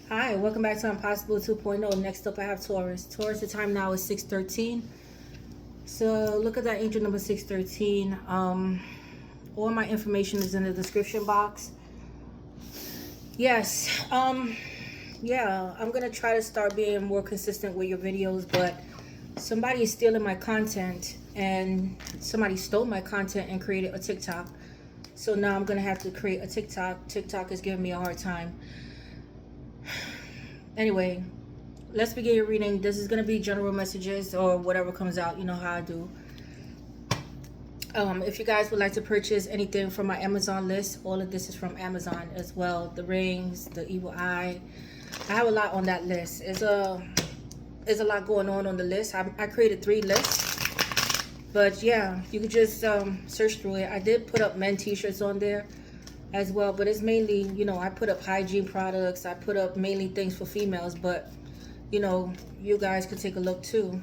Hi, welcome back to Impossible 2.0. Next up, I have Taurus. Taurus, the time now is 6:13. So look at that angel number 613. All my information is in the description box. Yes. Yeah, I'm gonna try to start being more consistent with your videos, but somebody is stealing my content, and somebody stole my content and created a TikTok. So now I'm gonna have to create a TikTok. TikTok is giving me a hard time. Anyway, let's begin your reading. This is going to be general messages or whatever comes out. You know how I do. If you guys would like to purchase anything from my Amazon list, all of this is from Amazon as well. The rings, the evil eye. I have a lot on that list. There's a lot going on the list. I created 3 lists. But yeah, you can just search through it. I did put up men t-shirts on there as well, but it's mainly, you know, I put up hygiene products. I put up mainly things for females, but you know, you guys could take a look too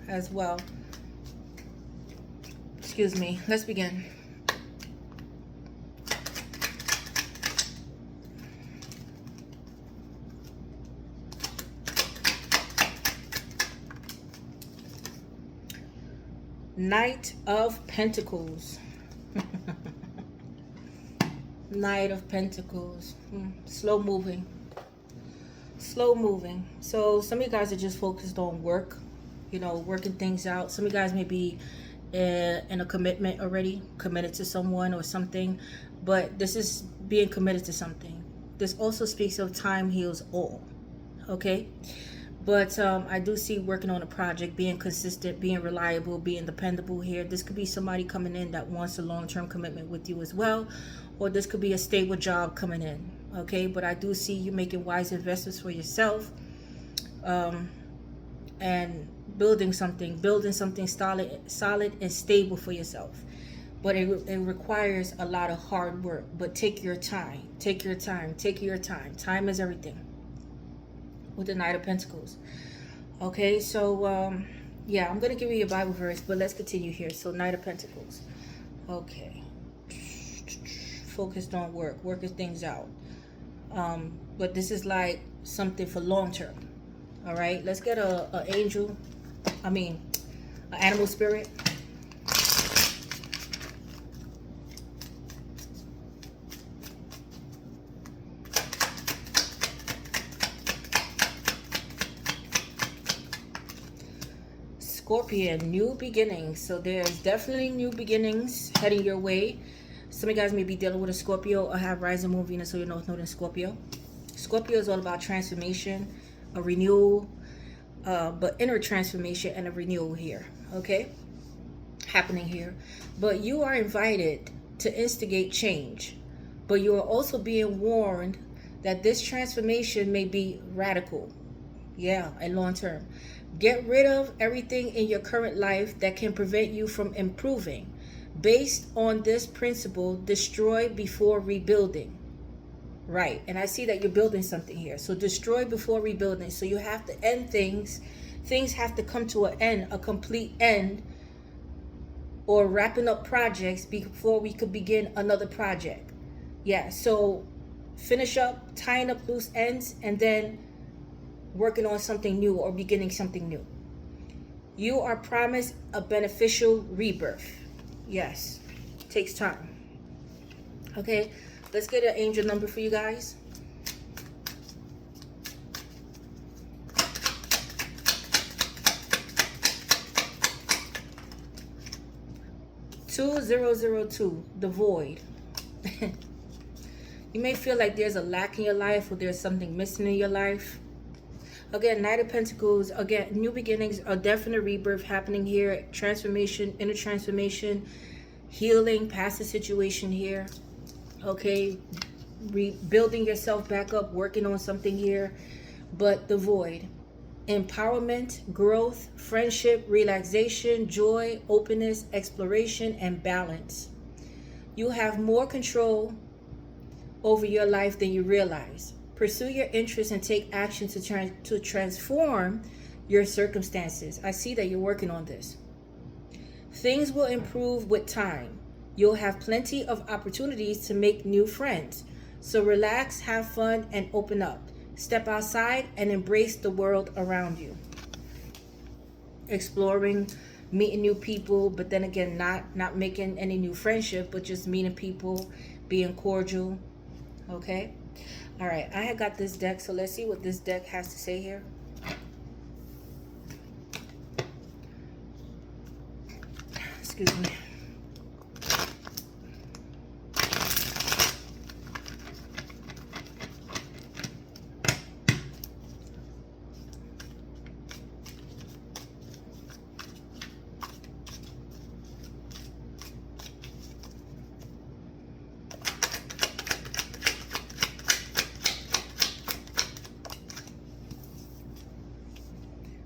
as well. Excuse me. Let's begin. Knight of Pentacles. Knight of Pentacles. Slow moving. Slow moving. So some of you guys are just focused on work, you know, working things out. Some of you guys may be in a commitment already, committed to someone or something, but this is being committed to something. This also speaks of time heals all. Okay, but I do see working on a project, being consistent, being reliable, being dependable here. This could be somebody coming in that wants a long-term commitment with you as well, or this could be a stable job coming in. Okay, but I do see you making wise investments for yourself, and building something solid and stable for yourself. But it requires a lot of hard work. But take your time. Take your time. Take your time. Time is everything. With the Knight of Pentacles. Okay, so yeah, I'm gonna give you a Bible verse, but let's continue here. So Knight of Pentacles. Okay. Focused on work, working things out. But this is like something for long term. All right, let's get a angel. An animal spirit. Scorpion, new beginnings. So there's definitely new beginnings heading your way. Some of you guys may be dealing with a Scorpio or have rising moon Venus, so you know it's not in Scorpio. Scorpio is all about transformation, a renewal, but inner transformation and a renewal here. Okay, happening here. But you are invited to instigate change, but you are also being warned that this transformation may be radical, yeah, and long term. Get rid of everything in your current life that can prevent you from improving. Based on this principle, destroy before rebuilding. Right, and I see that you're building something here. So destroy before rebuilding. So you have to end things. Things have to come to an end, a complete end, or wrapping up projects before we could begin another project. Yeah, so finish up, tying up loose ends, and then working on something new or beginning something new. You are promised a beneficial rebirth. Yes, takes time. Okay, let's get an angel number for you guys. $2002, the void. You may feel like there's a lack in your life or there's something missing in your life. Again, Knight of Pentacles, again, new beginnings, a definite rebirth happening here. Transformation, inner transformation, healing past the situation here. Okay, rebuilding yourself back up, working on something here. But the void, empowerment, growth, friendship, relaxation, joy, openness, exploration, and balance. You have more control over your life than you realize. Pursue your interests and take action to transform your circumstances. I see that you're working on this. Things will improve with time. You'll have plenty of opportunities to make new friends. So relax, have fun, and open up. Step outside and embrace the world around you. Exploring, meeting new people, but then again, not making any new friendship, but just meeting people, being cordial. Okay. All right. I had got this deck, so let's see what this deck has to say here. Excuse me.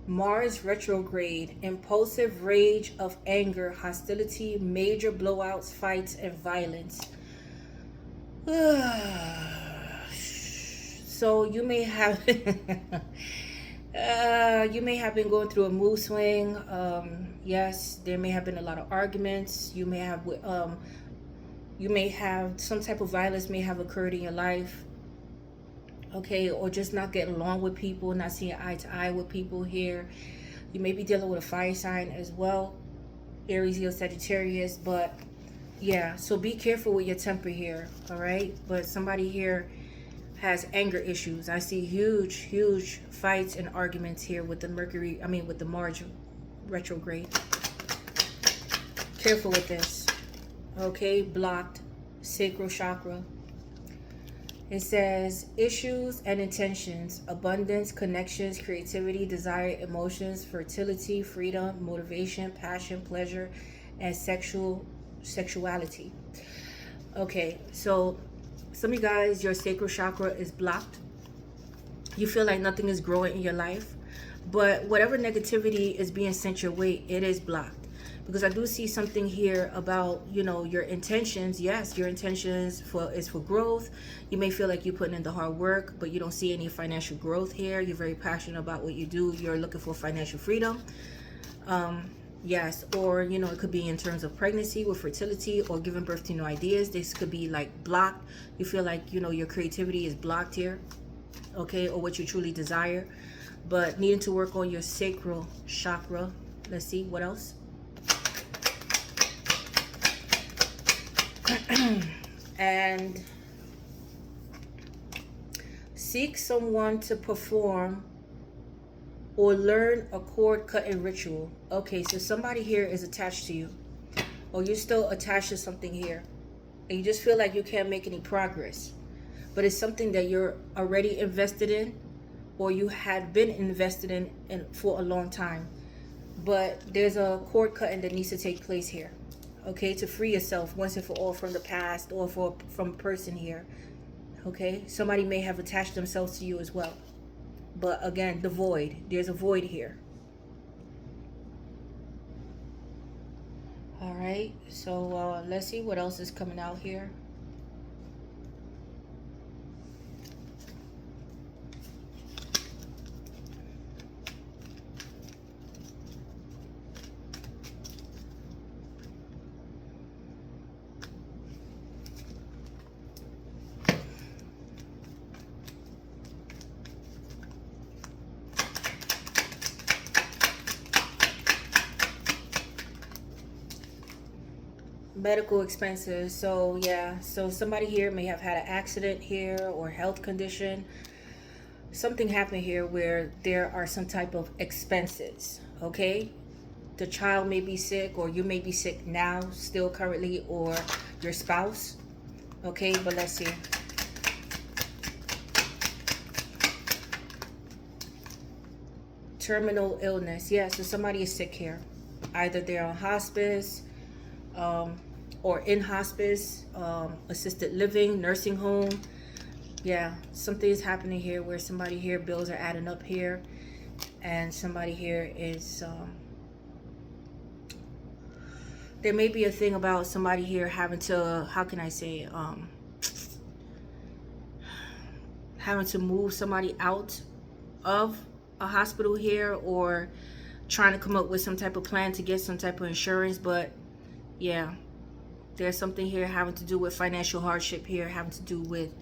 Mars retrograde, impulsive rage of anger, hostility, major blowouts, fights, and violence. So you may have you may have been going through a mood swing. Yes, there may have been a lot of arguments. You may have some type of violence may have occurred in your life. Okay, or just not getting along with people, not seeing eye to eye with people here. You may be dealing with a fire sign as well, Aries, Leo, Sagittarius. But yeah, so be careful with your temper here. All right, but somebody here has anger issues. I see huge fights and arguments here with the with the Mars retrograde. Careful with this. Okay, blocked sacral chakra. It says issues and intentions, abundance, connections, creativity, desire, emotions, fertility, freedom, motivation, passion, pleasure, and sexuality. Okay, so some of you guys, your sacral chakra is blocked. You feel like nothing is growing in your life, but whatever negativity is being sent your way, it is blocked. Because I do see something here about, your intentions. Yes, your intentions is for growth. You may feel like you're putting in the hard work, but you don't see any financial growth here. You're very passionate about what you do. You're looking for financial freedom. Yes, or, it could be in terms of pregnancy with fertility or giving birth to new ideas. This could be like blocked. You feel like, your creativity is blocked here. Okay, or what you truly desire. But needing to work on your sacral chakra. Let's see, what else? And seek someone to perform or learn a cord cutting ritual. Okay, so somebody here is attached to you, or you're still attached to something here, and you just feel like you can't make any progress, but it's something that you're already invested in, or you had been invested in for a long time. But there's a cord cutting that needs to take place here. Okay, to free yourself once and for all from the past or from a person here. Okay, somebody may have attached themselves to you as well. But again, the void. There's a void here. All right, so let's see what else is coming out here. Medical expenses. So yeah, so somebody here may have had an accident here or health condition. Something happened here where there are some type of expenses. Okay, the child may be sick, or you may be sick now still currently, or your spouse. Okay, but let's see. Terminal illness. Yeah, so somebody is sick here. Either they're on hospice, or in hospice, assisted living, nursing home. Yeah, something is happening here where somebody here, bills are adding up here, and somebody here is there may be a thing about somebody here having to, how can I say, having to move somebody out of a hospital here, or trying to come up with some type of plan to get some type of insurance. But yeah, there's something here having to do with financial hardship here, having to do with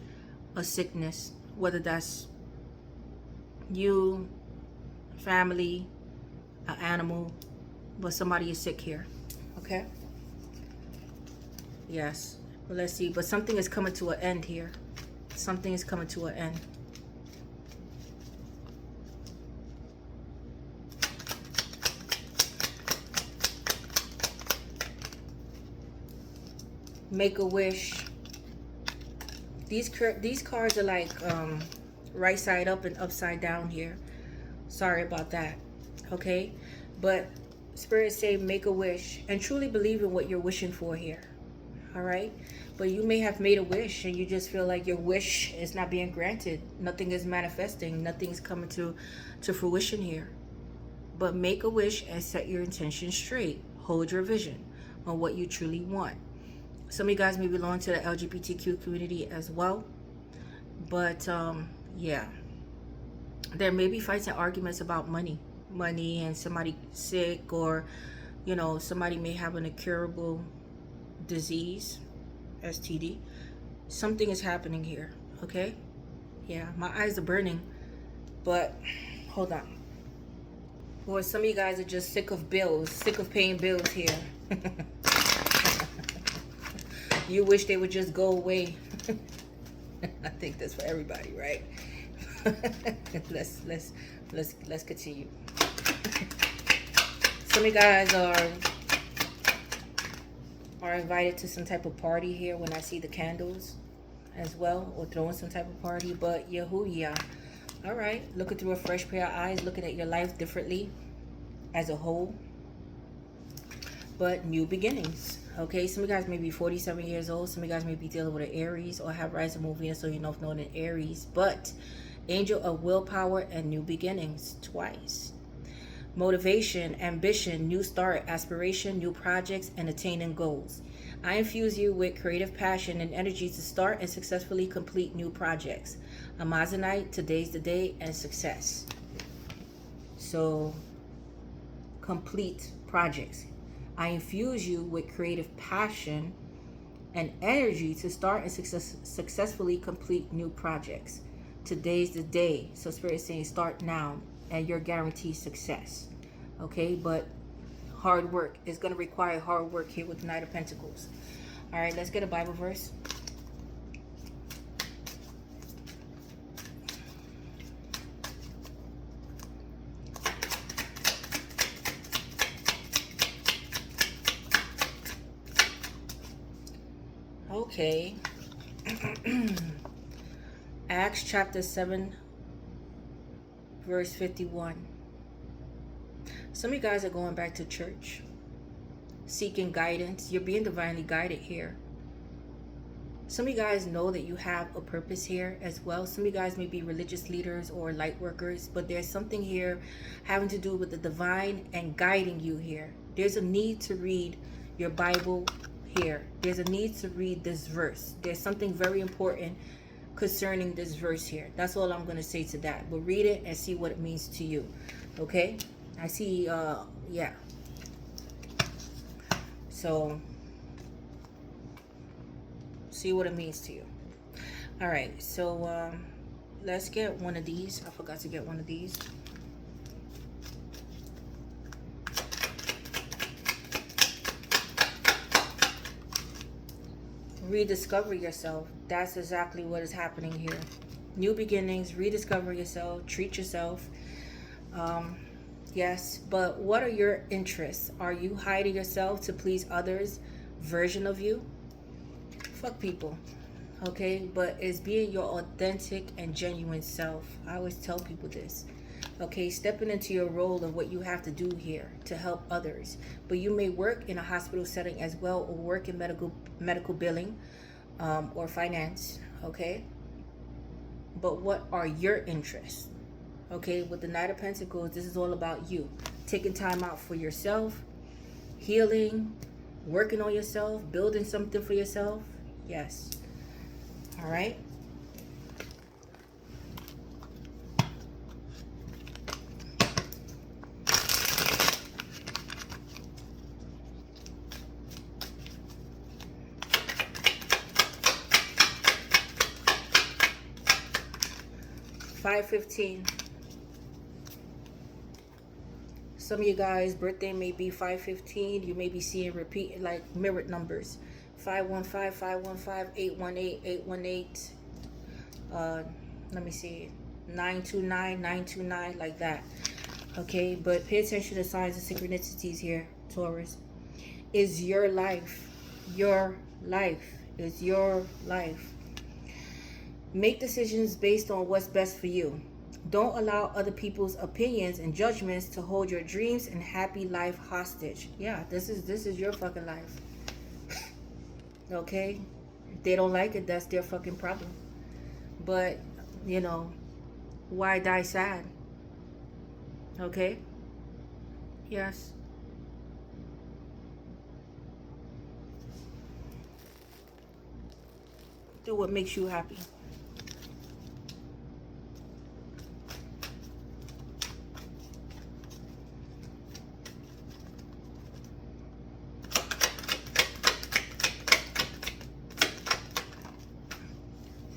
a sickness, whether that's you, family, an animal, but somebody is sick here. Okay? Yes. Well, let's see. But something is coming to an end here. Something is coming to an end. Make a wish. These cards are like right side up and upside down here. Sorry about that. Okay? But Spirit say make a wish and truly believe in what you're wishing for here. All right? But you may have made a wish and you just feel like your wish is not being granted. Nothing is manifesting. Nothing's coming to fruition here. But make a wish and set your intention straight. Hold your vision on what you truly want. Some of you guys may belong to the LGBTQ community as well. But, yeah. There may be fights and arguments about money. Money and somebody sick, or, you know, somebody may have an incurable disease, STD. Something is happening here, okay? Yeah, my eyes are burning. But, hold on. Or some of you guys are just sick of bills, sick of paying bills here. You wish they would just go away. I think that's for everybody, right? Let's continue. Some of you guys are invited to some type of party here when I see the candles as well, or throwing some type of party. But Yahuwah, all right, looking through a fresh pair of eyes, looking at your life differently as a whole. But new beginnings. Okay, some of you guys may be 47 years old. Some of you guys may be dealing with an Aries or have rising moon Venus, so you know if known in Aries. But angel of willpower and new beginnings twice. Motivation, ambition, new start, aspiration, new projects, and attaining goals. I infuse you with creative passion and energy to start and successfully complete new projects. Amazonite, today's the day, and success. So, complete projects. I infuse you with creative passion and energy to start and successfully complete new projects. Today's the day. So Spirit is saying start now and you're guaranteed success. Okay, but hard work is going to require hard work here with the Knight of Pentacles. All right, let's get a Bible verse. Okay. Acts chapter 7 verse 51. Some of you guys are going back to church, seeking guidance. You're being divinely guided here. Some of you guys know that you have a purpose here as well. Some of you guys may be religious leaders or light workers, but there's something here having to do with the divine and guiding you here. There's a need to read your Bible here. There's a need to read this verse. There's something very important concerning this verse here. That's all I'm going to say to that. But read it and see what it means to you. Okay? I see, yeah. So, see what it means to you. All right. So, let's get one of these. I forgot to get one of these. Rediscover yourself. That's exactly what is happening here. New beginnings, rediscover yourself, treat yourself. Yes, but what are your interests? Are you hiding yourself to please others' version of you? Fuck people. Okay, but it's being your authentic and genuine self. I always tell people this. Okay, stepping into your role of what you have to do here to help others. But you may work in a hospital setting as well, or work in medical billing, or finance. Okay, but what are your interests? Okay, with the Knight of Pentacles, this is all about you. Taking time out for yourself, healing, working on yourself, building something for yourself. Yes. All right. 515. Some of you guys' birthday may be 515. You may be seeing repeat, like mirrored numbers. 515, 515, 818, 818. Let me see. 929, 929, like that. Okay, but pay attention to signs and synchronicities here, Taurus. Is your life. Your life. Is your life. Make decisions based on what's best for you. Don't allow other people's opinions and judgments to hold your dreams and happy life hostage. Yeah, this is your fucking life. Okay? If they don't like it, that's their fucking problem. But, you know, why die sad? Okay? Yes. Do what makes you happy.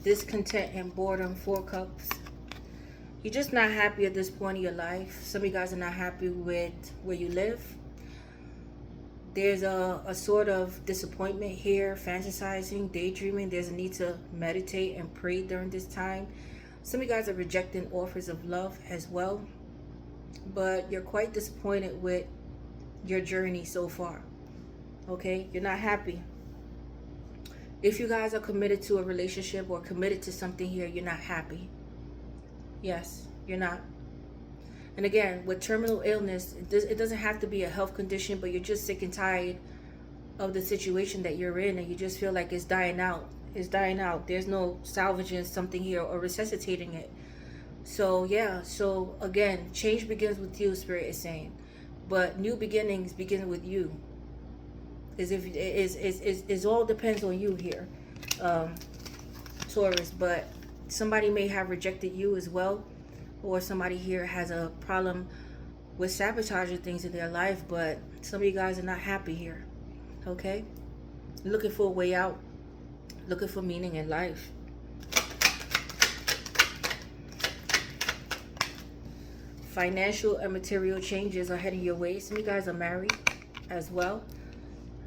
Discontent and boredom, 4 cups. You're just not happy at this point in your life. Some of you guys are not happy with where you live. There's a sort of disappointment here, fantasizing, daydreaming. There's a need to meditate and pray during this time. Some of you guys are rejecting offers of love as well. But you're quite disappointed with your journey so far. Okay? You're not happy. If you guys are committed to a relationship or committed to something here, you're not happy. Yes, you're not. And again, with terminal illness, it doesn't have to be a health condition, but you're just sick and tired of the situation that you're in, and you just feel like it's dying out. It's dying out. There's no salvaging something here or resuscitating it. So yeah, so again, change begins with you, Spirit is saying. But new beginnings begin with you. It all depends on you here, Taurus. But somebody may have rejected you as well, or somebody here has a problem with sabotaging things in their life. But some of you guys are not happy here. Okay, looking for a way out, looking for meaning in life. Financial and material changes are heading your way. Some of you guys are married as well.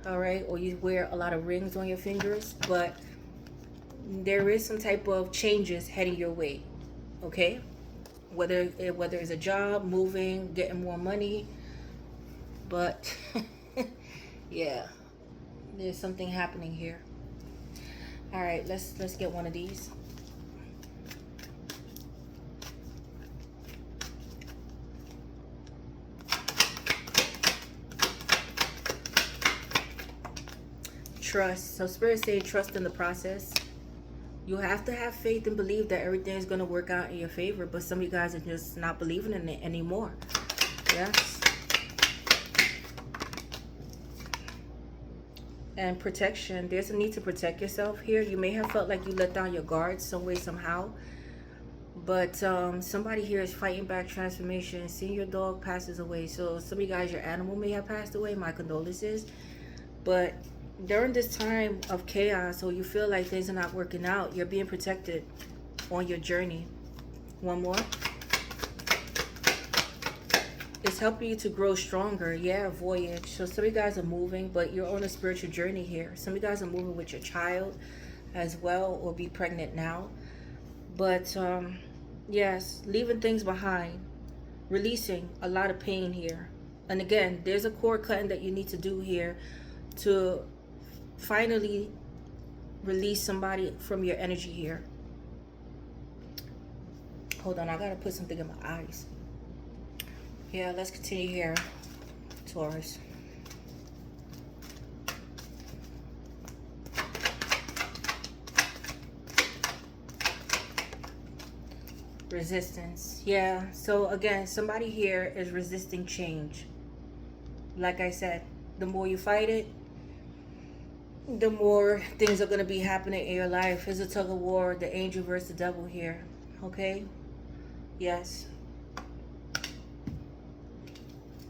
All right, or you wear a lot of rings on your fingers, but there is some type of changes heading your way. Okay, whether it's a job, moving, getting more money, but yeah, there's something happening here. All right, let's get one of these. Trust. So Spirit saying trust in the process. You have to have faith and believe that everything is going to work out in your favor. But some of you guys are just not believing in it anymore. Yes. And protection. There's a need to protect yourself here. You may have felt like you let down your guard some way, somehow. But somebody here is fighting back transformation. Seeing your dog passes away. So some of you guys, your animal may have passed away. My condolences. But during this time of chaos, or you feel like things are not working out, you're being protected on your journey. One more. It's helping you to grow stronger. Yeah, voyage. So some of you guys are moving, but you're on a spiritual journey here. Some of you guys are moving with your child as well, or be pregnant now. But yes, leaving things behind, releasing a lot of pain here. And again, there's a cord cutting that you need to do here to finally release somebody from your energy here. Hold on, I gotta put something in my eyes. Yeah, let's continue here, Taurus. Resistance. Yeah, so again, somebody here is resisting change. Like I said, the more you fight it, the more things are going to be happening in your life. It's a tug of war, the angel versus the devil here. Okay? Yes.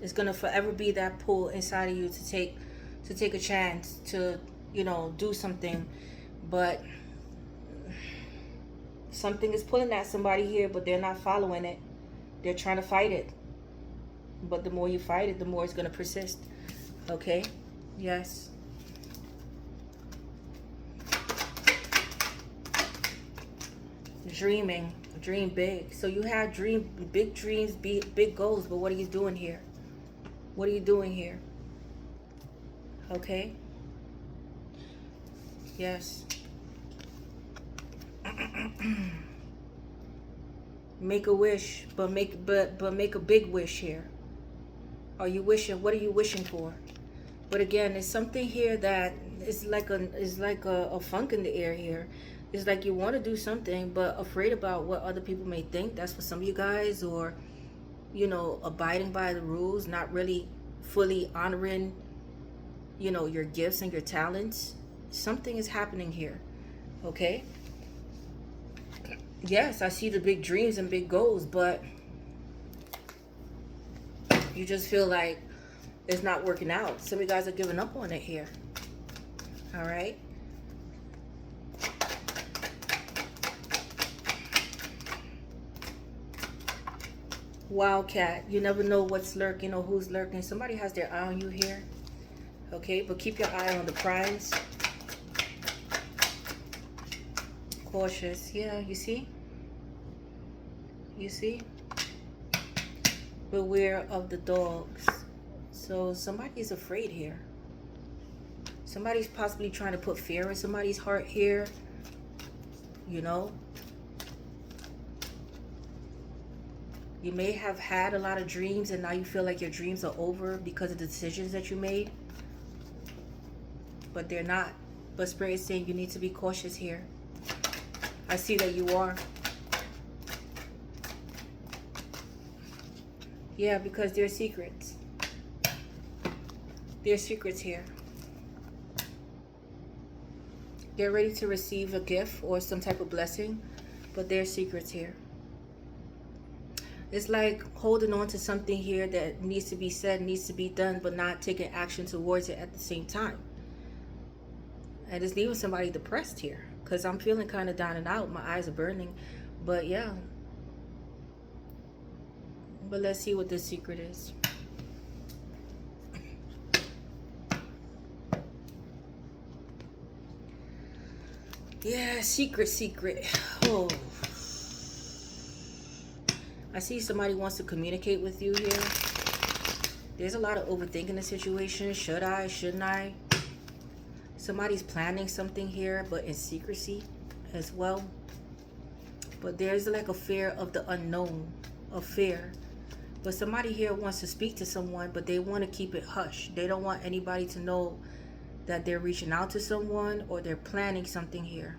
It's going to forever be that pull inside of you to take a chance to, you know, do something. But Something is pulling at somebody here, but they're not following it. They're trying to fight it. But the more you fight it, the more it's going to persist. Okay? Yes. Dreaming. Dream big. So you have big dreams, big goals, but what are you doing here? What are you doing here? Okay? Yes. Make a wish, but make a big wish here. Are you wishing? What are you wishing for? But again, there's something here that is like a funk in the air here. It's like you want to do something, but afraid about what other people may think. That's for some of you guys, or you know, abiding by the rules, not really fully honoring, you know, your gifts and your talents. Something is happening here. Okay? Yes, I see the big dreams and big goals, but you just feel like it's not working out. Some of you guys are giving up on it here. All right? Wildcat. You never know what's lurking or who's lurking. Somebody has their eye on you here. Okay? But keep your eye on the prize. Cautious. Yeah, you see? You see? Beware of the dogs. So somebody's afraid here. Somebody's possibly trying to put fear in somebody's heart here. You know? You may have had a lot of dreams and now you feel like your dreams are over because of the decisions that you made. But they're not. But Spirit is saying you need to be cautious here. I see that you are. Yeah, because there are secrets. There are secrets here. Get ready to receive a gift or some type of blessing, but there are secrets here. It's like holding on to something here that needs to be said, needs to be done, but not taking action towards it at the same time. And it's leaving somebody depressed here, because I'm feeling kind of down and out. My eyes are burning. But yeah. But let's see what the secret is. Yeah, secret. Oh. I see somebody wants to communicate with you here. There's a lot of overthinking the situation. Should I? Shouldn't I? Somebody's planning something here, but in secrecy as well. But there's like a fear of the unknown. A fear. But somebody here wants to speak to someone, but they want to keep it hush. They don't want anybody to know that they're reaching out to someone or they're planning something here.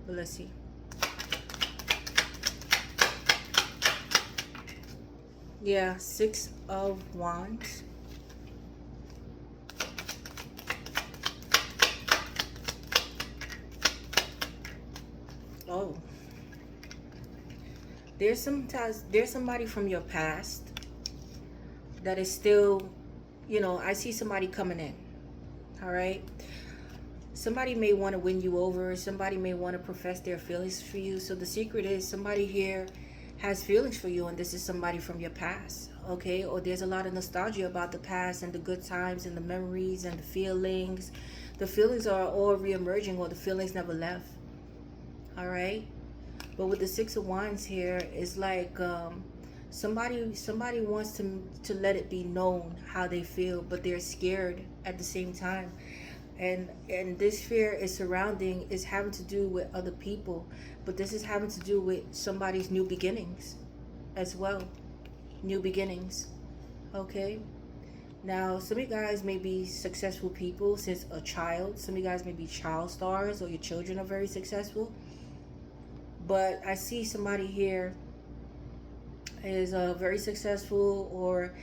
But let's see. Yeah, 6 of Wands. Oh. There's somebody from your past that is still, you know, I see somebody coming in. All right? Somebody may want to win you over. Somebody may want to profess their feelings for you. So the secret is somebody here has feelings for you, and this is somebody from your past, okay? Or there's a lot of nostalgia about the past and the good times and the memories and the feelings. The feelings are all re-emerging, or the feelings never left, all right? But with the 6 of Wands here, it's like somebody wants to let it be known how they feel, but they're scared at the same time. And this fear is having to do with other people, but this is having to do with somebody's new beginnings as well. New beginnings. Okay? Now, some of you guys may be successful people since a child. Some of you guys may be child stars, or your children are very successful. But I see somebody here is very successful, or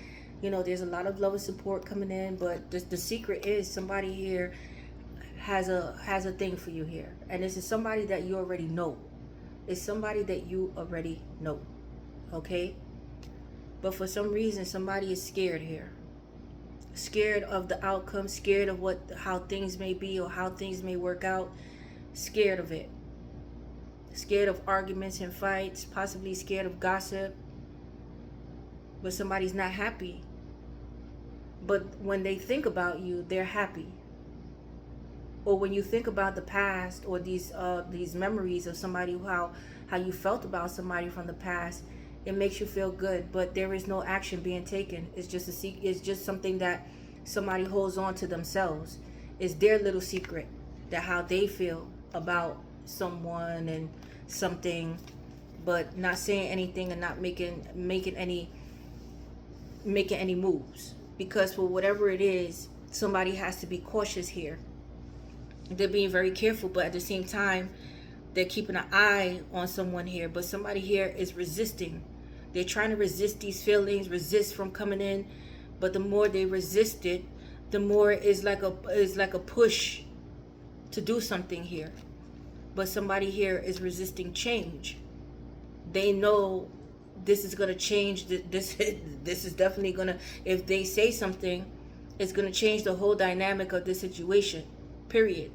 you know, there's a lot of love and support coming in, but the secret is somebody here has a thing for you here. And this is somebody that you already know. It's somebody that you already know. Okay? But for some reason, somebody is scared here. Scared of the outcome, scared of how things may be or how things may work out. Scared of it. Scared of arguments and fights, possibly scared of gossip. But somebody's not happy. But when they think about you, they're happy. Or when you think about the past, or these memories of somebody, how you felt about somebody from the past, it makes you feel good. But there is no action being taken. It's just it's just something that somebody holds on to themselves. It's their little secret, that how they feel about someone and something, but not saying anything and not making any moves, because for whatever it is, somebody has to be cautious here. They're being very careful, but at the same time, they're keeping an eye on someone here. But somebody here is resisting. They're trying to resist these feelings, resist from coming in. But the more they resist it, the more it's like a push to do something here. But somebody here is resisting change. They know this is gonna change. This is definitely gonna. If they say something, it's gonna change the whole dynamic of the situation. Period.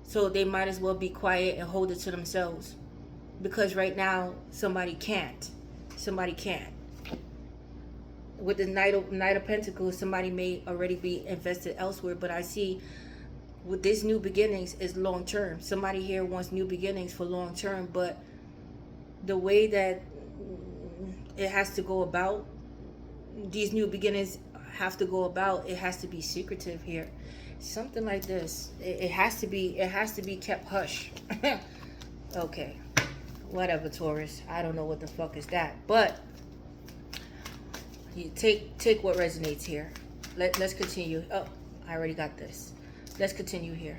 So they might as well be quiet and hold it to themselves, because right now somebody can't. Somebody can't. With the Knight of Pentacles, somebody may already be invested elsewhere, but I see with this new beginnings is long term. Somebody here wants new beginnings for long term, but the way that it has to go about, these new beginnings have to go about, it has to be secretive here. Something like this. It has to be kept hush. Okay. Whatever, Taurus. I don't know what the fuck is that. But you take what resonates here. Let's continue. Oh, I already got this. Let's continue here.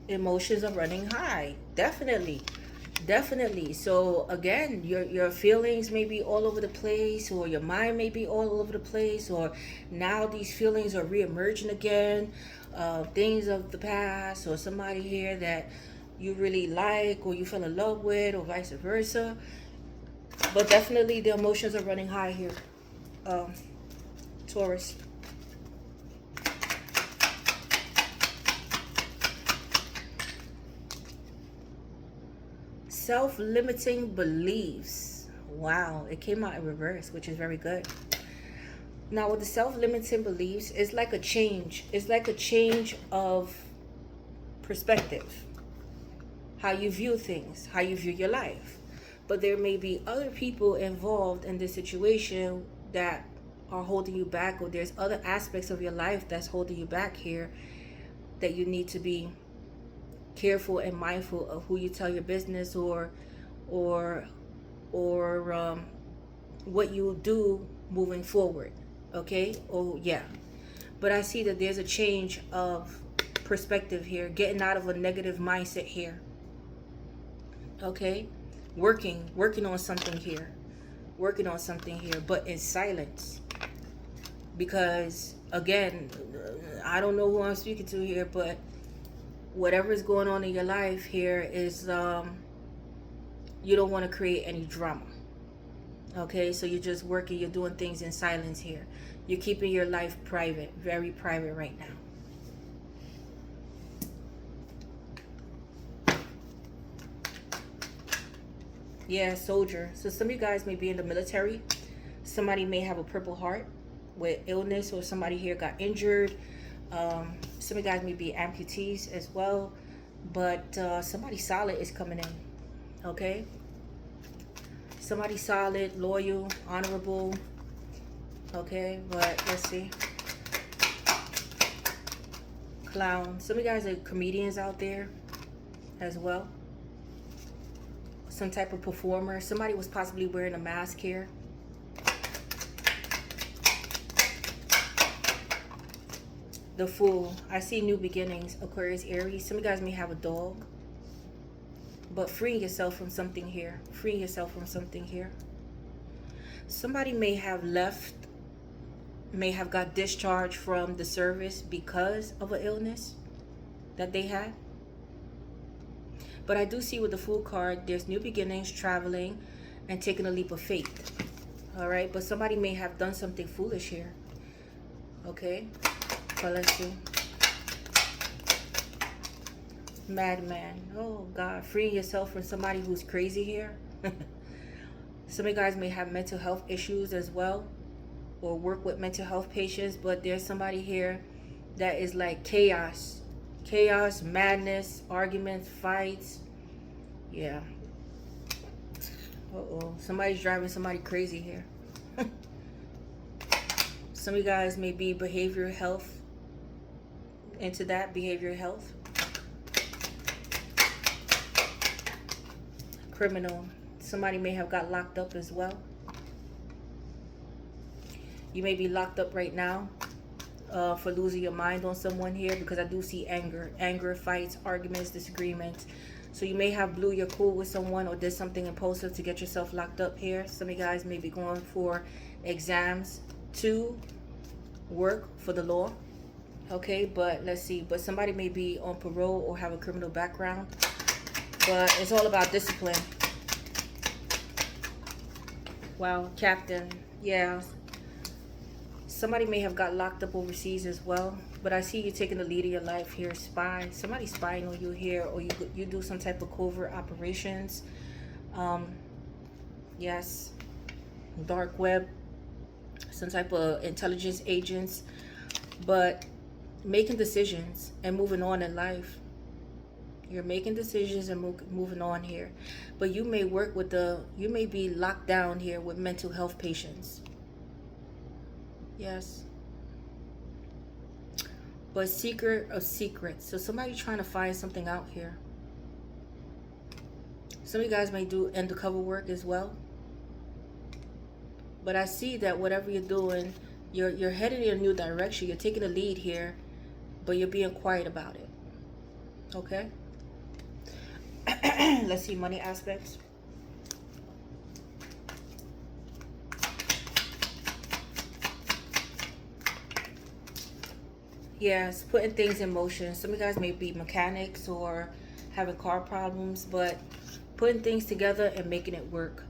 Emotions are running high. Definitely. So again, your feelings may be all over the place, or your mind may be all over the place, or now these feelings are re-emerging again, things of the past, or somebody here that you really like or you fell in love with, or vice versa. But definitely the emotions are running high here, Taurus. Self-limiting beliefs. Wow, it came out in reverse, which is very good. Now with the self-limiting beliefs, it's like a change. It's like a change of perspective. How you view things, how you view your life. But there may be other people involved in this situation that are holding you back, or there's other aspects of your life that's holding you back here, that you need to be careful and mindful of who you tell your business, or what you do moving forward. Okay. Oh yeah. But I see that there's a change of perspective here, getting out of a negative mindset here. Okay. Working on something here, but in silence, because again, I don't know who I'm speaking to here, but whatever is going on in your life here is you don't want to create any drama. Okay, so you're just working, you're doing things in silence here. You're keeping your life private, very private right now. Yeah, soldier. So some of you guys may be in the military. Somebody may have a Purple Heart with illness, or somebody here got injured. Some of you guys may be amputees as well, but somebody solid is coming in. Okay, somebody solid, loyal, honorable. Okay, but let's see. Clown. Some of you guys are comedians out there as well. Some type of performer. Somebody was possibly wearing a mask here. The Fool. I see new beginnings. Aquarius, Aries. Some of you guys may have a dog. But freeing yourself from something here. Freeing yourself from something here. Somebody may have left, may have got discharged from the service because of an illness that they had. But I do see with the Fool card, there's new beginnings, traveling, and taking a leap of faith. All right, but somebody may have done something foolish here. Okay, but let's see. Madman. Oh God, freeing yourself from somebody who's crazy here. Some of you guys may have mental health issues as well, or work with mental health patients, but there's somebody here that is like chaos. Chaos, madness, arguments, fights. Yeah. Uh-oh. Somebody's driving somebody crazy here. Some of you guys may be behavioral health, into that behavioral health. Criminal. Somebody may have got locked up as well. You may be locked up right now for losing your mind on someone here, because I do see anger, fights, arguments, disagreements. So you may have blew your cool with someone or did something impulsive to get yourself locked up here. Some of you guys may be going for exams to work for the law. Okay, but let's see. But somebody may be on parole or have a criminal background. But it's all about discipline. Wow, Captain. Yeah. Somebody may have got locked up overseas as well. But I see you taking the lead of your life here. Spy. Somebody's spying on you here. Or you do some type of covert operations. Yes. Dark web. Some type of intelligence agents. But making decisions and moving on in life. You're making decisions and moving on here. But you may work with you may be locked down here with mental health patients. Yes. But secret of secrets. So somebody trying to find something out here. Some of you guys may do undercover work as well. But I see that whatever you're doing, you're headed in a new direction. You're taking the lead here, but you're being quiet about it. Okay? Let's see money aspects. Yes, putting things in motion. Some of you guys may be mechanics or having car problems, but putting things together and making it work.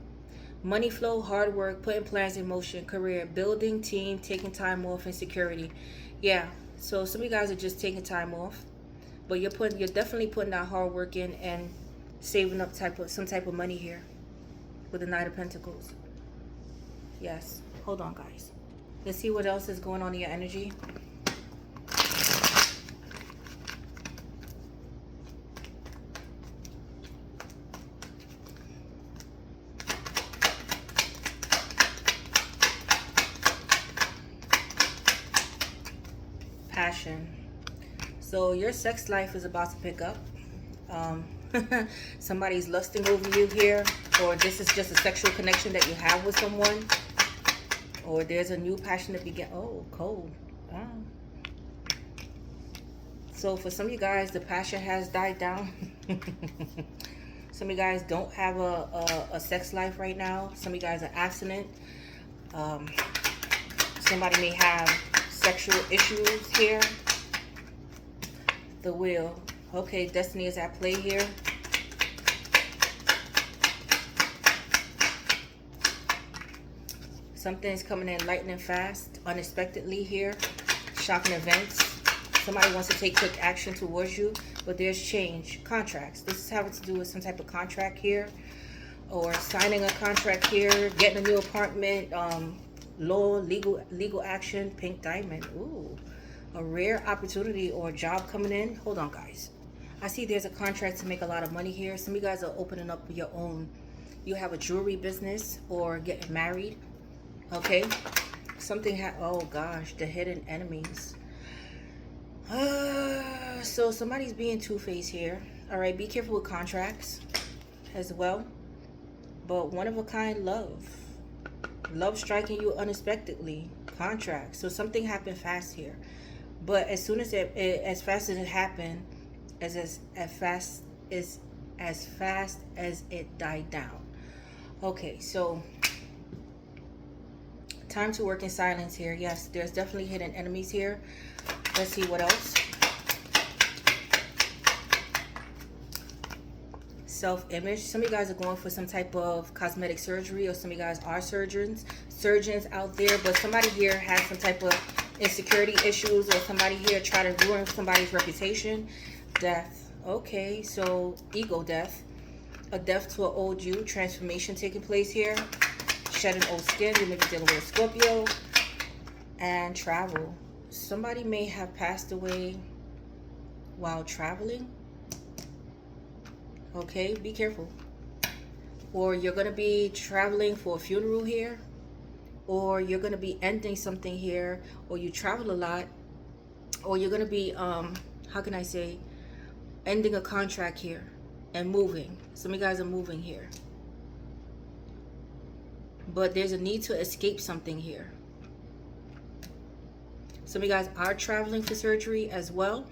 Money flow, hard work, putting plans in motion, career, building, team, taking time off, and security. Yeah, so some of you guys are just taking time off, but you're definitely putting that hard work in and saving up some type of money here with the Knight of Pentacles. Yes. Hold on, guys. Let's see what else is going on in your energy. Passion. So your sex life is about to pick up. Somebody's lusting over you here, or this is just a sexual connection that you have with someone, or there's a new passion that begin. Oh, cold. So for some of you guys, the passion has died down. Some of you guys don't have a sex life right now. Some of you guys are abstinent. Somebody may have sexual issues here. The Wheel. Okay, destiny is at play here. Something's coming in lightning fast, unexpectedly here. Shocking events. Somebody wants to take quick action towards you, but there's change. Contracts. This is having to do with some type of contract here, or signing a contract here, getting a new apartment, law, legal action, pink diamond. Ooh, a rare opportunity or a job coming in. Hold on, guys. I see there's a contract to make a lot of money here. Some of you guys are opening up your own. You have a jewelry business or getting married. Okay. Oh gosh, the hidden enemies. So somebody's being two-faced here. All right, be careful with contracts as well. But one-of-a-kind love. Love striking you unexpectedly. Contracts. So something happened fast here. But as soon as as fast as it happened, as fast as it died down. Okay, so time to work in silence here. Yes, there's definitely hidden enemies here. Let's see what else. self-image. Some of you guys are going for some type of cosmetic surgery, or some of you guys are surgeons out there, but somebody here has some type of insecurity issues, or somebody here try to ruin somebody's reputation. Death. Okay, so ego death. A death to an old you. Transformation taking place here. Shedding old skin. You may be dealing with a Scorpio. And travel. Somebody may have passed away while traveling. Okay, be careful. Or you're going to be traveling for a funeral here. Or you're going to be ending something here. Or you travel a lot. Or you're going to be, how can I say, ending a contract here and moving. Some of you guys are moving here. But there's a need to escape something here. Some of you guys are traveling for surgery as well.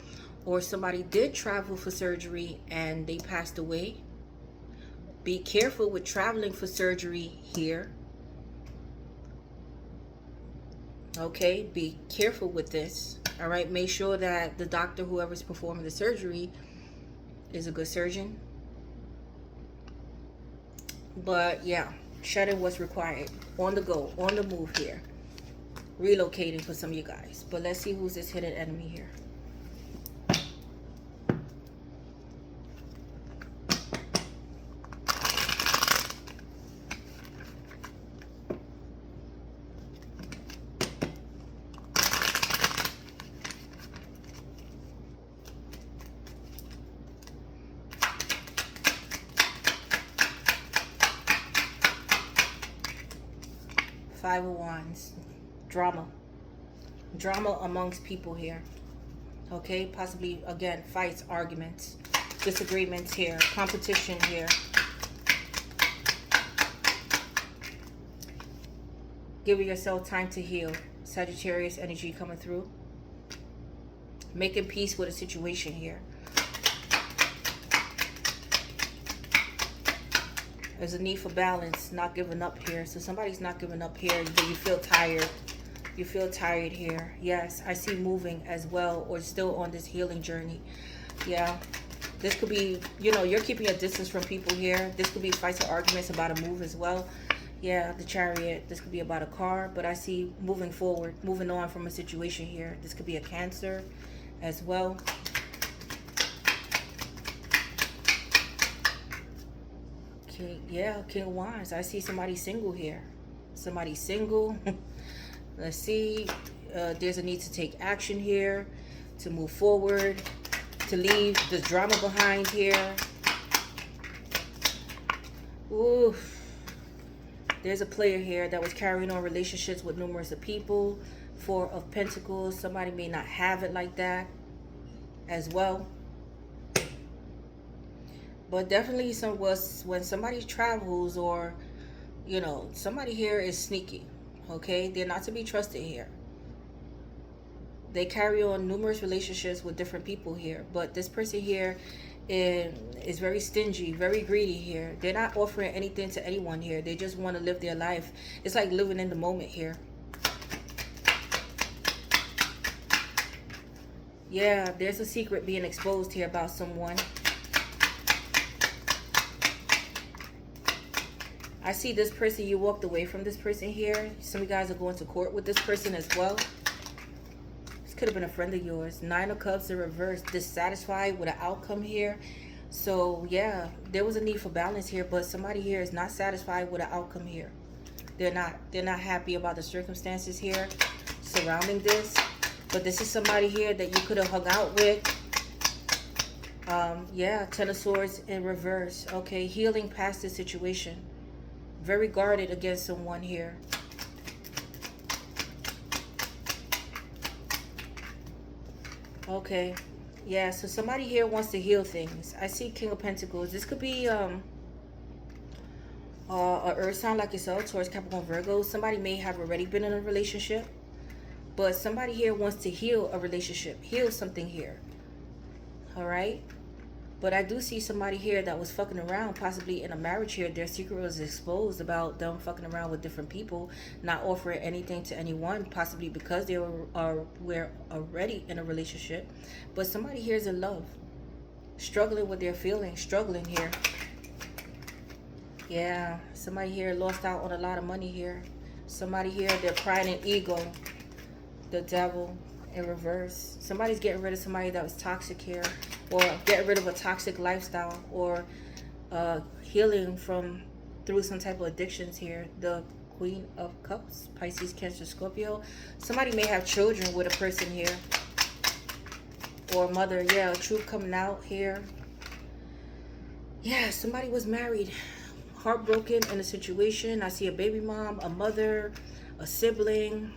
Or somebody did travel for surgery and they passed away. Be careful with traveling for surgery here. Okay, be careful with this. All right, make sure that the doctor, whoever's performing the surgery, is a good surgeon. But yeah, shedding what's required. On the go, on the move here. Relocating for some of you guys. But let's see who's this hidden enemy here. Five of Wands. Drama amongst people here. Okay, possibly again fights, arguments, disagreements here, competition here. Give yourself time to heal. Sagittarius energy coming through. Making peace with a situation here. There's a need for balance, not giving up here. So somebody's not giving up here, but you feel tired. You feel tired here. Yes, I see moving as well, or still on this healing journey. Yeah, this could be, you know, you're keeping a distance from people here. This could be fights or arguments about a move as well. Yeah, the Chariot. This could be about a car, but I see moving forward, moving on from a situation here. This could be a Cancer as well. Yeah, King of Wands. I see somebody single here. Somebody single. Let's see. There's a need to take action here, to move forward, to leave the drama behind here. Ooh. There's a player here that was carrying on relationships with numerous of people. Four of Pentacles. Somebody may not have it like that as well. But definitely when somebody travels, or, you know, somebody here is sneaky. Okay, they're not to be trusted here. They carry on numerous relationships with different people here. But this person here is very stingy, very greedy here. They're not offering anything to anyone here. They just want to live their life. It's like living in the moment here. Yeah, there's a secret being exposed here about someone. I see this person, you walked away from this person here. Some of you guys are going to court with this person as well. This could have been a friend of yours. Nine of Cups in reverse. Dissatisfied with an outcome here. So yeah, there was a need for balance here, but somebody here is not satisfied with an outcome here. They're not happy about the circumstances here surrounding this. But this is somebody here that you could have hung out with. Yeah, Ten of Swords in reverse. Okay, healing past the situation. Very guarded against someone here. Okay. Yeah, so somebody here wants to heal things. I see King of Pentacles. This could be a earth sign like yourself, Taurus, Capricorn, Virgo. Somebody may have already been in a relationship. But somebody here wants to heal a relationship. Heal something here. Alright? But I do see somebody here that was fucking around, possibly in a marriage here. Their secret was exposed about them fucking around with different people, not offering anything to anyone, possibly because they were already in a relationship. But somebody here is in love, struggling with their feelings, struggling here. Yeah, somebody here lost out on a lot of money here. Somebody here, their pride and ego, the devil in reverse. Somebody's getting rid of somebody that was toxic here, or getting rid of a toxic lifestyle, or healing from through some type of addictions here. The Queen of Cups, Pisces, Cancer, Scorpio. Somebody may have children with a person here, or mother. Yeah, truth coming out here. Yeah, somebody was married, heartbroken in a situation. I see a baby mom, a mother, a sibling.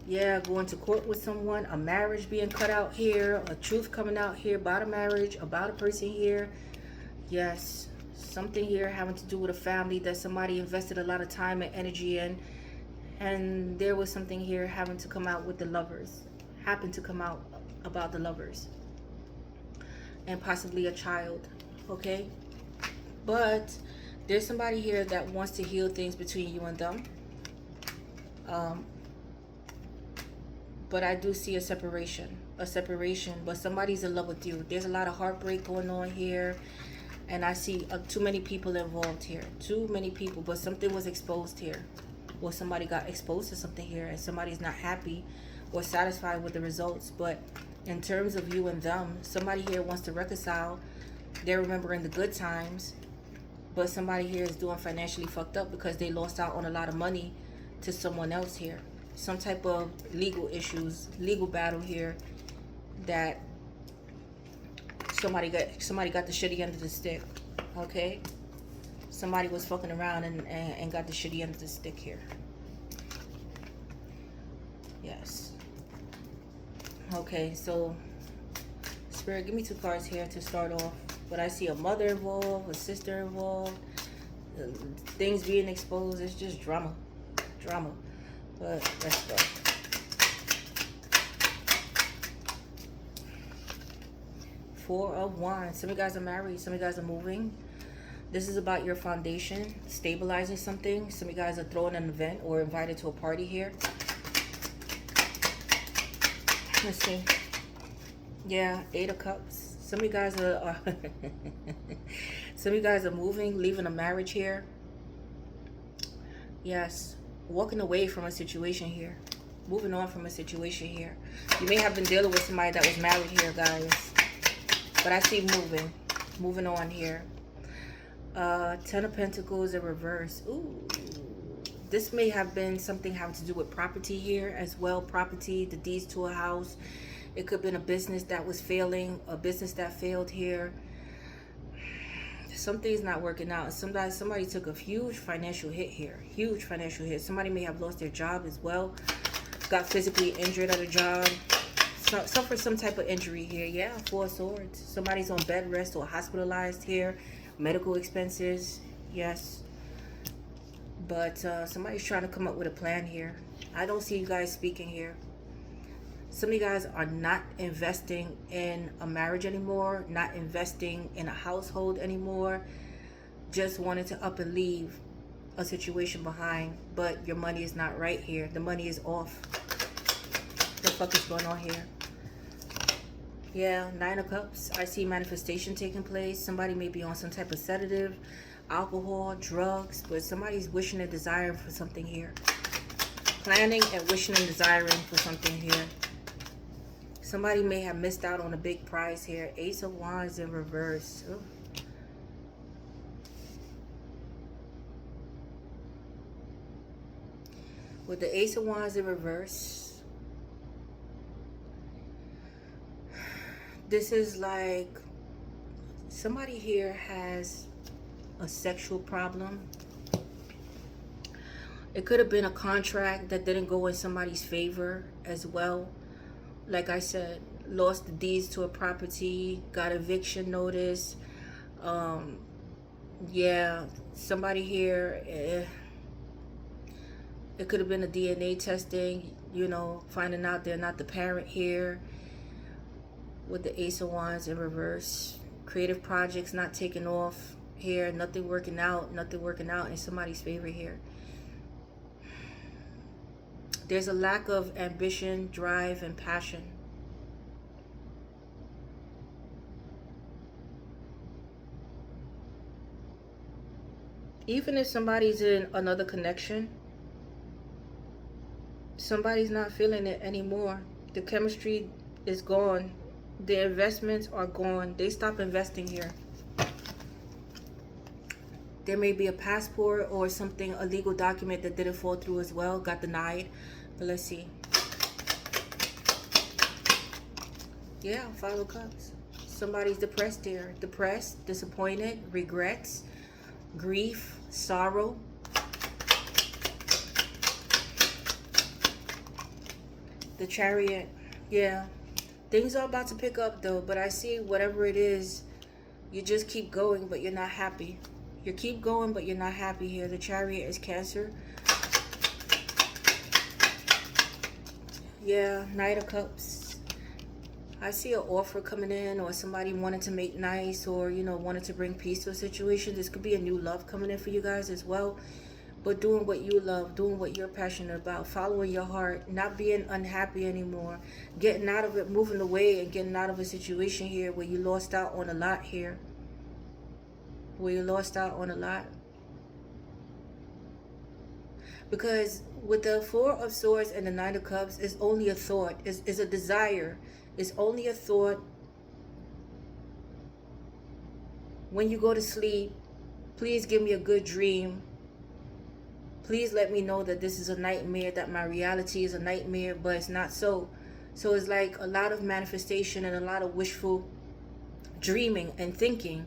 Yeah, going to court with someone, a marriage being cut out here, a truth coming out here about a marriage, about a person here. Yes, something here having to do with a family that somebody invested a lot of time and energy in. And there was something here having to come out with the lovers, happened to come out about the lovers, and possibly a child. Okay, but there's somebody here that wants to heal things between you and them. But I do see a separation, but somebody's in love with you. There's a lot of heartbreak going on here, and I see too many people involved here, too many people. But something was exposed here, or somebody got exposed to something here, and somebody's not happy or satisfied with the results. But in terms of you and them, somebody here wants to reconcile. They're remembering the good times, but somebody here is doing financially fucked up because they lost out on a lot of money to someone else here. Some type of legal issues, legal battle here, that somebody got the shitty end of the stick. Okay, somebody was fucking around and got the shitty end of the stick here. Yes. Okay, so Spirit, give me 2 cards here to start off. But I see a mother involved, a sister involved, things being exposed. It's just drama. But let's go. Four of Wands. Some of you guys are married. Some of you guys are moving. This is about your foundation, stabilizing something. Some of you guys are throwing an event or invited to a party here. Let's see. Yeah, 8 of Cups. Some of you guys are some of you guys are moving, leaving a marriage here. Yes, walking away from a situation here, moving on from a situation here. You may have been dealing with somebody that was married here, guys, but I see moving on here. 10 of Pentacles in reverse. Ooh, this may have been something having to do with property here as well. Property, the deeds to a house. It could have been a business that was failing, a business that failed here. Something's not working out. Somebody took a huge financial hit here. Huge financial hit. Somebody may have lost their job as well. Got physically injured at a job. Suffered some type of injury here. Yeah, 4 of Swords. Somebody's on bed rest or hospitalized here. Medical expenses. Yes. But somebody's trying to come up with a plan here. I don't see you guys speaking here. Some of you guys are not investing in a marriage anymore, not investing in a household anymore, just wanted to up and leave a situation behind, but your money is not right here. The money is off. The fuck is going on here? Yeah, 9 of Cups. I see manifestation taking place. Somebody may be on some type of sedative, alcohol, drugs, but somebody's wishing and desiring for something here. Planning and wishing and desiring for something here. Somebody may have missed out on a big prize here. Ace of Wands in reverse. Ooh. With the Ace of Wands in reverse, this is like somebody here has a sexual problem. It could have been a contract that didn't go in somebody's favor as well. Like I said, lost the deeds to a property, got eviction notice. Yeah, somebody here, it could have been a DNA testing, you know, finding out they're not the parent here. With the Ace of Wands in reverse. Creative projects not taking off here. Nothing working out in somebody's favor here. There's a lack of ambition, drive, and passion. Even if somebody's in another connection, somebody's not feeling it anymore. The chemistry is gone. The investments are gone. They stop investing here. There may be a passport or something, a legal document that didn't fall through as well, got denied. But let's see. Yeah, Five of Cups. Somebody's depressed here. Depressed, disappointed, regrets, grief, sorrow. The Chariot. Yeah. Things are about to pick up though, but I see whatever it is, you just keep going, but you're not happy. You keep going, but you're not happy here. The Chariot is Cancer. Yeah, Knight of Cups. I see an offer coming in, or somebody wanted to make nice, or, you know, wanted to bring peace to a situation. This could be a new love coming in for you guys as well. But doing what you love, doing what you're passionate about, following your heart, not being unhappy anymore, getting out of it, moving away and getting out of a situation here where you lost out on a lot here. Where you lost out on a lot. Because with the Four of Swords and the Nine of Cups, it's only a thought. It's a desire. It's only a thought. When you go to sleep, please give me a good dream. Please let me know that this is a nightmare, that my reality is a nightmare, but it's not so. So it's like a lot of manifestation and a lot of wishful dreaming and thinking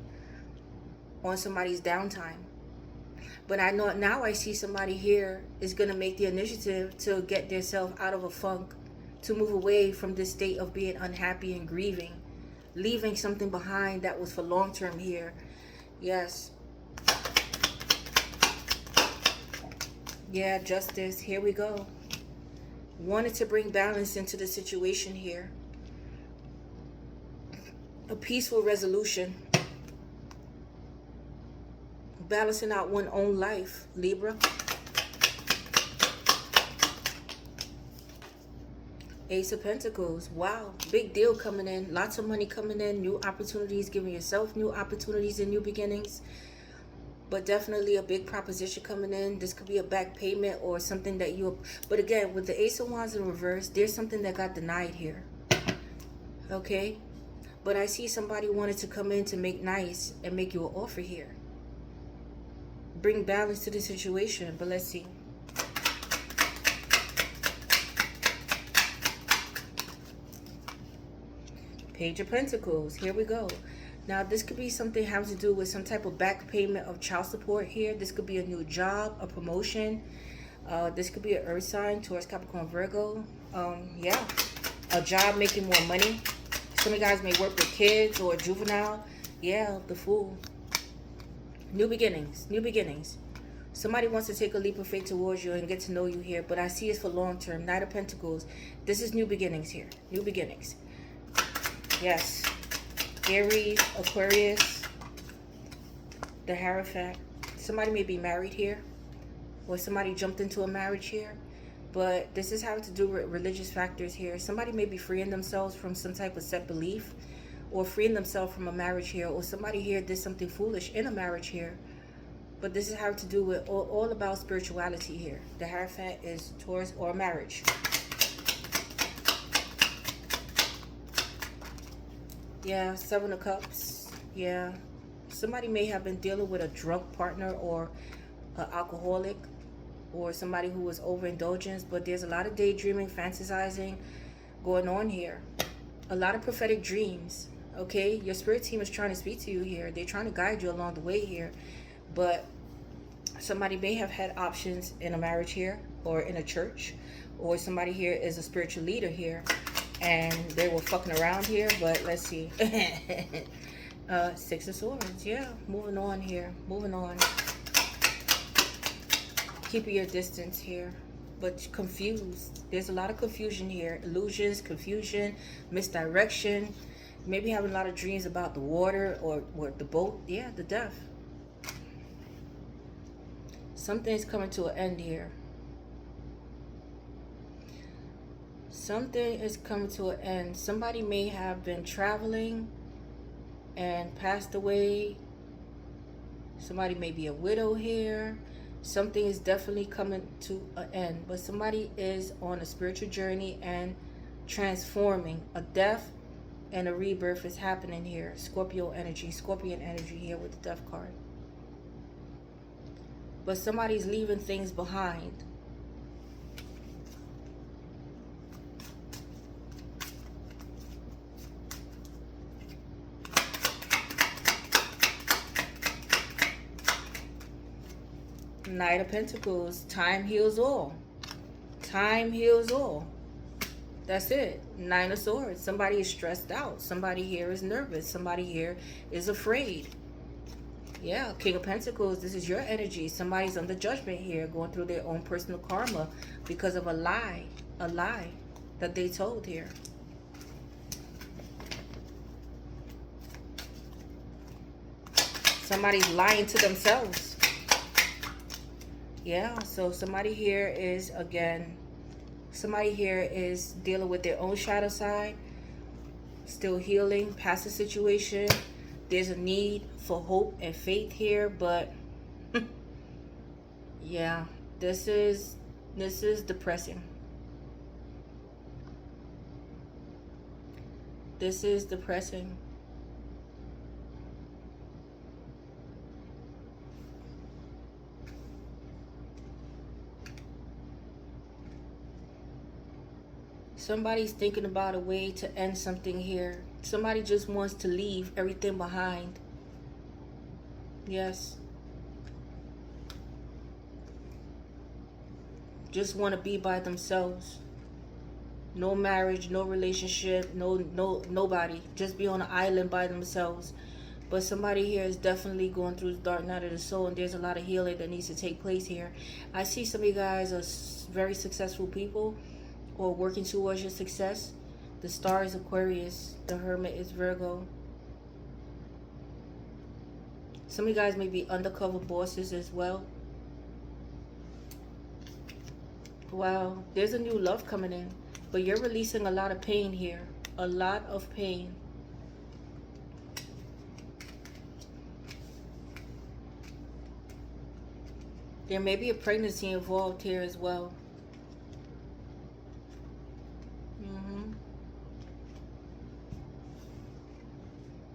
on somebody's downtime. But I know now I see somebody here is going to make the initiative to get themselves out of a funk, to move away from this state of being unhappy and grieving, leaving something behind that was for long term here. Yes. Yeah, Justice. Here we go. Wanted to bring balance into the situation here. A peaceful resolution. Balancing out one's own life, Libra. Ace of Pentacles. Wow, big deal coming in. Lots of money coming in. New opportunities, giving yourself new opportunities and new beginnings. But definitely a big proposition coming in. This could be a back payment or something that you... But again, with the Ace of Wands in reverse, there's something that got denied here. Okay? But I see somebody wanted to come in to make nice and make you an offer here. Bring balance to the situation. But let's see. Page of Pentacles. Here we go. Now, this could be something having to do with some type of back payment of child support here. This could be a new job, a promotion. This could be an earth sign, Taurus, Capricorn, Virgo. Yeah, a job making more money. Some of you guys may work with kids or juvenile. Yeah, the Fool. New beginnings, new beginnings. Somebody wants to take a leap of faith towards you and get to know you here, but I see it's for long term. Knight of Pentacles. This is new beginnings here. New beginnings. Yes. Aries, Aquarius, the Hierophant. Somebody may be married here, or somebody jumped into a marriage here, but this is having to do with religious factors here. Somebody may be freeing themselves from some type of set belief, or freeing themselves from a marriage here, or somebody here did something foolish in a marriage here. But this is having to do with all about spirituality here. The Hierophant is Taurus or marriage. Yeah, Seven of Cups. Yeah. Somebody may have been dealing with a drunk partner or an alcoholic, or somebody who was overindulgence, but there's a lot of daydreaming, fantasizing going on here. A lot of prophetic dreams. Okay, your spirit team is trying to speak to you here. They're trying to guide you along the way here. But somebody may have had options in a marriage here, or in a church, or somebody here is a spiritual leader here, and they were fucking around here. But let's see. Six of Swords. Yeah, moving on here. Moving on. Keeping your distance here. But confused. There's a lot of confusion here. Illusions, confusion, misdirection. Maybe having a lot of dreams about the water or the boat. Yeah, the Death. Something's coming to an end here. Something is coming to an end. Somebody may have been traveling and passed away. Somebody may be a widow here. Something is definitely coming to an end. But somebody is on a spiritual journey and transforming. A death and a rebirth is happening here. Scorpio energy, Scorpion energy here with the Death card. But somebody's leaving things behind. Knight of Pentacles. Time heals all. Time heals all. That's it. Nine of Swords. Somebody is stressed out. Somebody here is nervous. Somebody here is afraid. Yeah, King of Pentacles. This is your energy. Somebody's under judgment here, going through their own personal karma because of a lie that they told here. Somebody's lying to themselves. Yeah, so somebody here is, again, somebody here is dealing with their own shadow side, still healing past the situation. There's a need for hope and faith here, but yeah, this is depressing. This is depressing. Somebody's thinking about a way to end something here. Somebody just wants to leave everything behind. Yes. Just want to be by themselves. No marriage, no relationship, nobody. Just be on an island by themselves. But somebody here is definitely going through the dark night of the soul, and there's a lot of healing that needs to take place here. I see some of you guys are very successful people, or working towards your success. The Star is Aquarius. The Hermit is Virgo. Some of you guys may be undercover bosses as well. Wow, there's a new love coming in. But you're releasing a lot of pain here. A lot of pain. There may be a pregnancy involved here as well.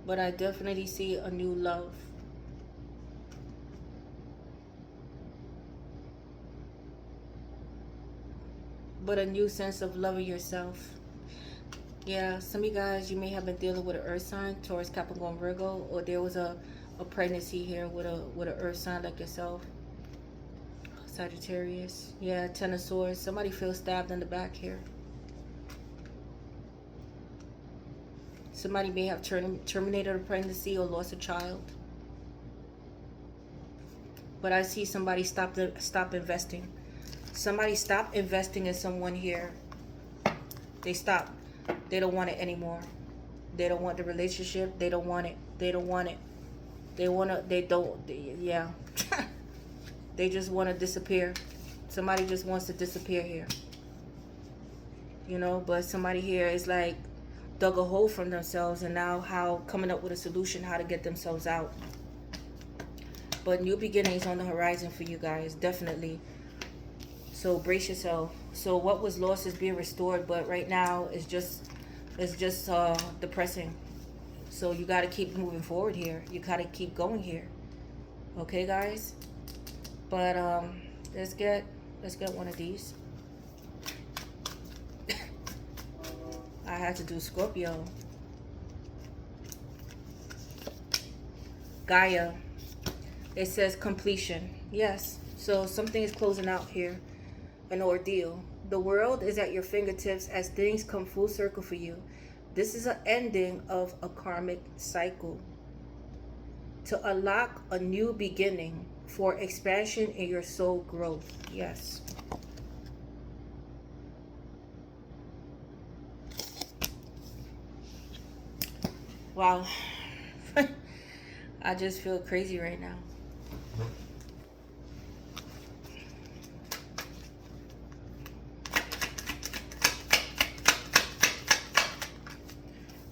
But I definitely see a new love. But a new sense of loving yourself. Yeah, some of you guys, you may have been dealing with an earth sign, Taurus, Capricorn, Virgo, or there was a pregnancy here with an earth sign like yourself. Sagittarius. Yeah, Ten of Swords. Somebody feels stabbed in the back here. Somebody may have terminated a pregnancy or lost a child. But I see somebody stop investing. Somebody stop investing in someone here. They stop. They don't want it anymore. They don't want the relationship. They don't want it. They don't want it. Yeah. They just want to disappear. Somebody just wants to disappear here. You know, but somebody here is like, dug a hole from themselves, and now coming up with a solution how to get themselves out. But new beginnings on the horizon for you guys, definitely. So brace yourself. So what was lost is being restored, but right now it's just depressing. So you got to keep moving forward here. You got to keep going here. Okay, guys. But let's get one of these. I had to do Scorpio. Gaia. It says completion. Yes. So something is closing out here. An ordeal. The world is at your fingertips as things come full circle for you. This is an ending of a karmic cycle. To unlock a new beginning for expansion in your soul growth. Yes. Wow. I just feel crazy right now.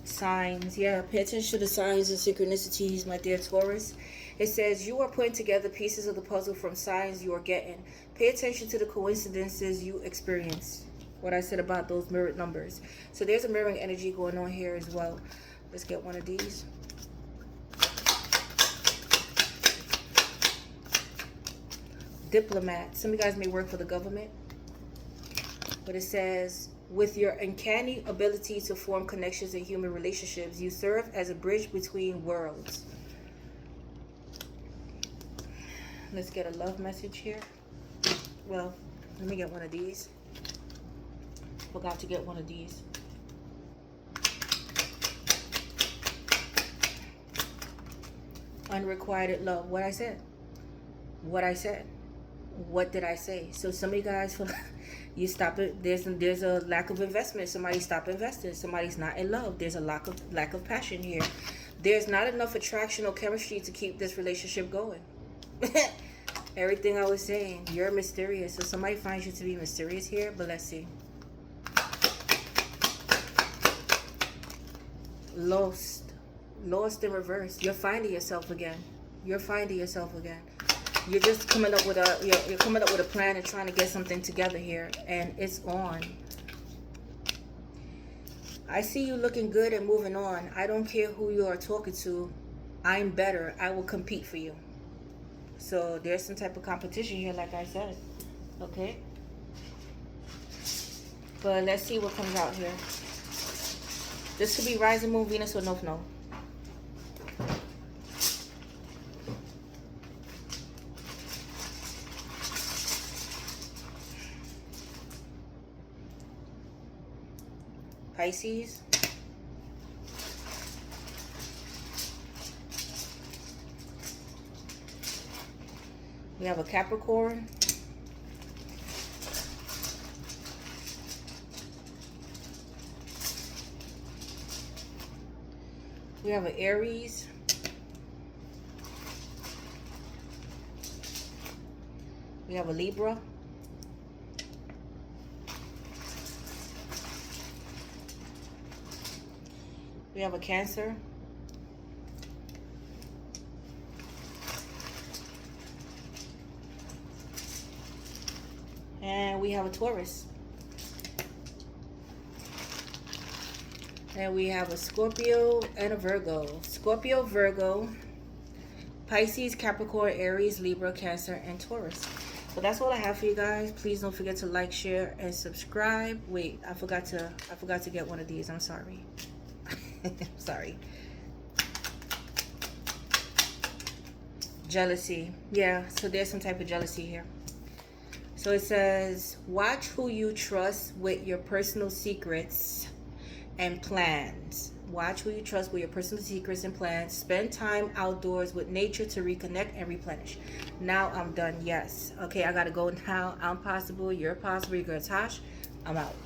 Signs. Yeah, pay attention to the signs and synchronicities, my dear Taurus. It says, you are putting together pieces of the puzzle from signs you are getting. Pay attention to the coincidences you experience. What I said about those mirrored numbers. So there's a mirroring energy going on here as well. Let's get one of these. Diplomat. Some of you guys may work for the government. But it says, with your uncanny ability to form connections in human relationships, you serve as a bridge between worlds. Let's get a love message here. Well, let me get one of these. Forgot to get one of these. Unrequited love. What I said. What I said. What did I say? So some of you guys feel you stop it. There's a lack of investment. Somebody stop investing. Somebody's not in love. There's a lack of passion here. There's not enough attraction or chemistry to keep this relationship going. Everything I was saying, you're mysterious. So somebody finds you to be mysterious here, but let's see. Lost in reverse. You're finding yourself again. You're finding yourself again. You're just coming up with you're coming up with a plan and trying to get something together here, and it's on. I see you looking good and moving on. I don't care who you are talking to. I'm better. I will compete for you. So there's some type of competition here, like I said. Okay? But let's see what comes out here. This could be Rising Moon, Venus, or North Node. Pisces. We have a Capricorn. We have an Aries. We have a Libra. We have a Cancer. And we have a Taurus. And we have a Scorpio and a Virgo. Scorpio, Virgo, Pisces, Capricorn, Aries, Libra, Cancer, and Taurus. So that's all I have for you guys. Please don't forget to like, share, and subscribe. Wait, I forgot to get one of these. I'm sorry. Sorry. Jealousy. Yeah, so there's some type of jealousy here. So it says, watch who you trust with your personal secrets and plans. Watch who you trust with your personal secrets and plans. Spend time outdoors with nature to reconnect and replenish. Now I'm done. Yes. Okay, I gotta go now. I'm possible. You're possible. Your girl Tosh. I'm out.